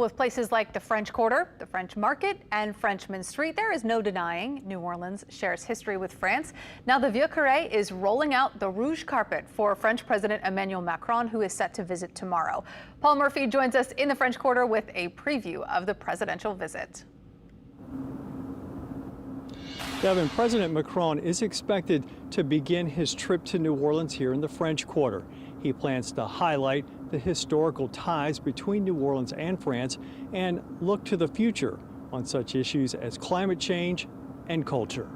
With places like the French Quarter, the French Market, and Frenchman Street, there is no denying New Orleans shares history with France. Now the Vieux Carré is rolling out the rouge carpet for French President Emmanuel Macron, who is set to visit tomorrow. Paul Murphy joins us in the French Quarter with a preview of the presidential visit. Devin, President Macron is expected to begin his trip to New Orleans here in the French Quarter. He plans to highlight the historical ties between New Orleans and France and look to the future on such issues as climate change and culture.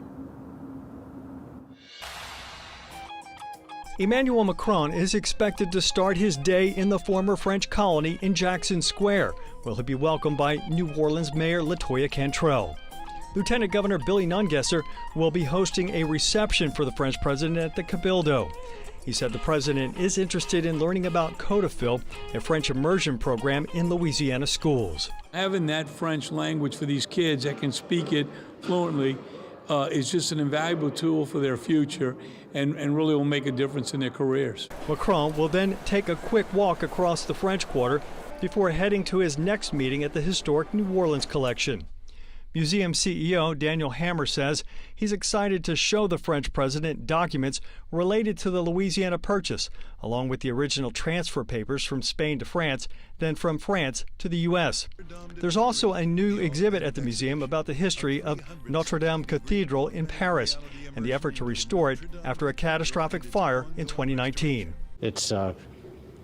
Emmanuel Macron is expected to start his day in the former French colony in Jackson Square, where he'll be welcomed by New Orleans Mayor LaToya Cantrell. Lieutenant Governor Billy Nungesser will be hosting a reception for the French president at the Cabildo. He said the president is interested in learning about Codafil, a French immersion program in Louisiana schools. Having that French language for these kids that can speak it fluently is just an invaluable tool for their future and really will make a difference in their careers. Macron will then take a quick walk across the French Quarter before heading to his next meeting at the historic New Orleans collection. Museum CEO Daniel Hammer says he's excited to show the French president documents related to the Louisiana Purchase, along with the original transfer papers from Spain to France, then from France to the U.S. There's also a new exhibit at the museum about the history of Notre Dame Cathedral in Paris and the effort to restore it after a catastrophic fire in 2019. It's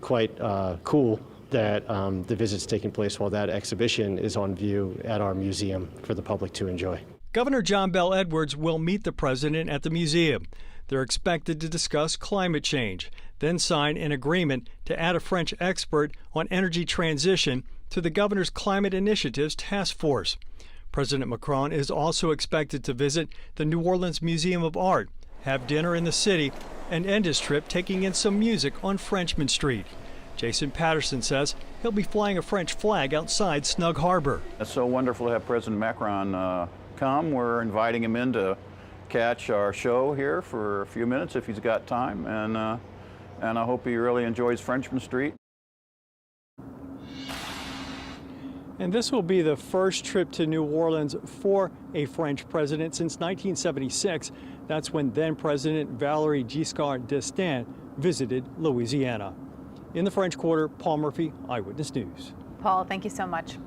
quite cool that the visit's taking place while that exhibition is on view at our museum for the public to enjoy. Governor John Bel Edwards will meet the president at the museum. They're expected to discuss climate change, then sign an agreement to add a French expert on energy transition to the governor's Climate Initiatives Task Force. President Macron is also expected to visit the New Orleans Museum of Art, have dinner in the city, and end his trip taking in some music on Frenchman Street. Jason Patterson says he'll be flying a French flag outside Snug Harbor. It's so wonderful to have President Macron come. We're inviting him in to catch our show here for a few minutes if he's got time, and I hope he really enjoys Frenchman Street. And this will be the first trip to New Orleans for a French president since 1976. That's when then President Valéry Giscard d'Estaing visited Louisiana. In the French Quarter, Paul Murphy, Eyewitness News. Paul, thank you so much.